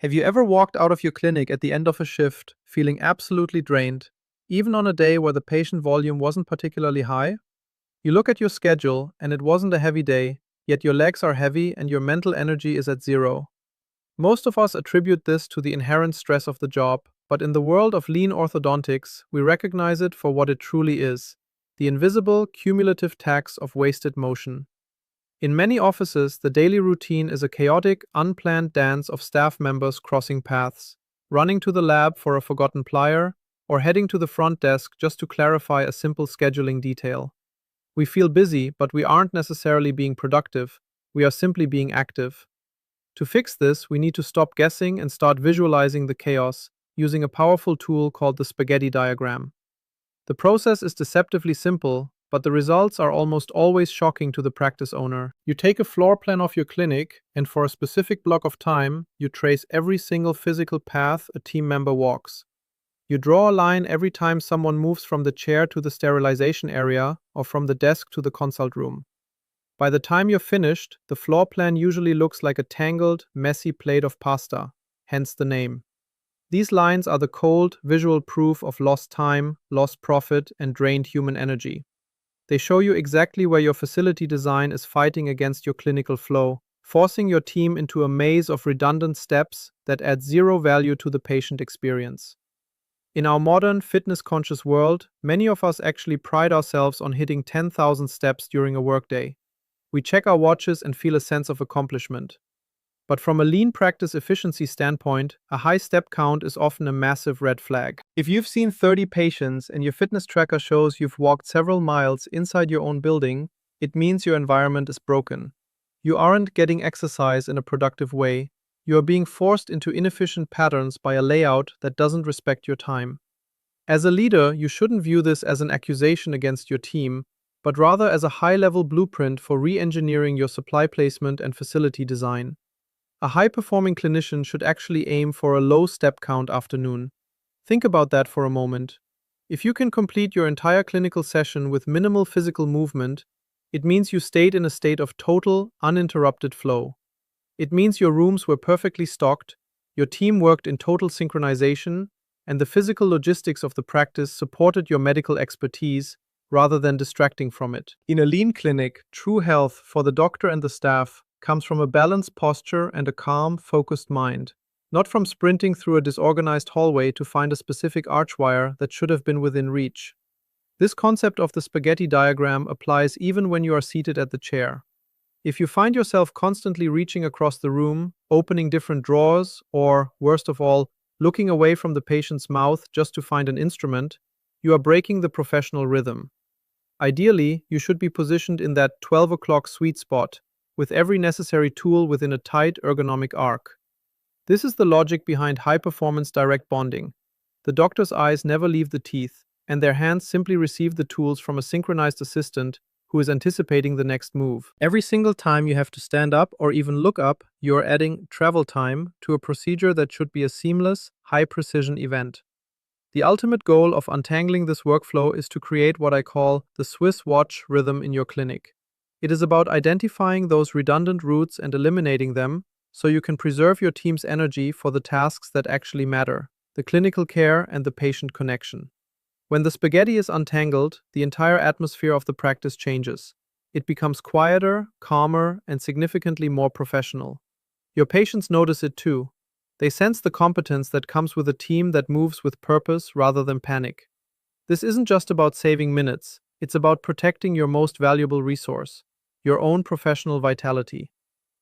Have you ever walked out of your clinic at the end of a shift, feeling absolutely drained, even on a day where the patient volume wasn't particularly high? You look at your schedule, and it wasn't a heavy day, yet your legs are heavy and your mental energy is at zero. Most of us attribute this to the inherent stress of the job, but in the world of lean orthodontics, we recognize it for what it truly is: the invisible, cumulative tax of wasted motion. In many offices, the daily routine is a chaotic, unplanned dance of staff members crossing paths, running to the lab for a forgotten plier, or heading to the front desk just to clarify a simple scheduling detail. We feel busy, but we aren't necessarily being productive, we are simply being active. To fix this, we need to stop guessing and start visualizing the chaos using a powerful tool called the spaghetti diagram. The process is deceptively simple, but the results are almost always shocking to the practice owner. You take a floor plan of your clinic, and for a specific block of time, you trace every single physical path a team member walks. You draw a line every time someone moves from the chair to the sterilization area or from the desk to the consult room. By the time you're finished, the floor plan usually looks like a tangled, messy plate of pasta, hence the name. These lines are the cold, visual proof of lost time, lost profit, and drained human energy. They show you exactly where your facility design is fighting against your clinical flow, forcing your team into a maze of redundant steps that add zero value to the patient experience. In our modern, fitness-conscious world, many of us actually pride ourselves on hitting 10,000 steps during a workday. We check our watches and feel a sense of accomplishment. But from a lean practice efficiency standpoint, a high step count is often a massive red flag. If you've seen 30 patients and your fitness tracker shows you've walked several miles inside your own building, it means your environment is broken. You aren't getting exercise in a productive way. You are being forced into inefficient patterns by a layout that doesn't respect your time. As a leader, you shouldn't view this as an accusation against your team, but rather as a high-level blueprint for re-engineering your supply placement and facility design. A high-performing clinician should actually aim for a low step count afternoon. Think about that for a moment. If you can complete your entire clinical session with minimal physical movement, it means you stayed in a state of total, uninterrupted flow. It means your rooms were perfectly stocked, your team worked in total synchronization, and the physical logistics of the practice supported your medical expertise rather than distracting from it. In a lean clinic, true health for the doctor and the staff comes from a balanced posture and a calm, focused mind, not from sprinting through a disorganized hallway to find a specific archwire that should have been within reach. This concept of the spaghetti diagram applies even when you are seated at the chair. If you find yourself constantly reaching across the room, opening different drawers, or, worst of all, looking away from the patient's mouth just to find an instrument, you are breaking the professional rhythm. Ideally, you should be positioned in that 12 o'clock sweet spot, with every necessary tool within a tight ergonomic arc. This is the logic behind high-performance direct bonding. The doctor's eyes never leave the teeth, and their hands simply receive the tools from a synchronized assistant who is anticipating the next move. Every single time you have to stand up or even look up, you are adding travel time to a procedure that should be a seamless, high-precision event. The ultimate goal of untangling this workflow is to create what I call the Swiss watch rhythm in your clinic. It is about identifying those redundant routes and eliminating them so you can preserve your team's energy for the tasks that actually matter: the clinical care and the patient connection. When the spaghetti is untangled, the entire atmosphere of the practice changes. It becomes quieter, calmer, and significantly more professional. Your patients notice it too. They sense the competence that comes with a team that moves with purpose rather than panic. This isn't just about saving minutes, it's about protecting your most valuable resource: your own professional vitality.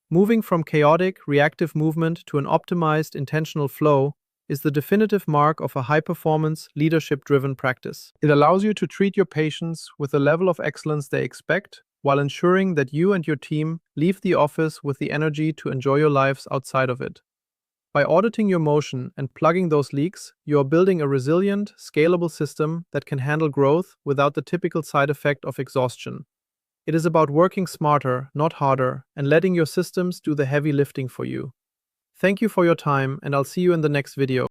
Moving from chaotic, reactive movement to an optimized, intentional flow is the definitive mark of a high-performance, leadership-driven practice. It allows you to treat your patients with the level of excellence they expect, while ensuring that you and your team leave the office with the energy to enjoy your lives outside of it. By auditing your motion and plugging those leaks, you are building a resilient, scalable system that can handle growth without the typical side effect of exhaustion. It is about working smarter, not harder, and letting your systems do the heavy lifting for you. Thank you for your time, and I'll see you in the next video.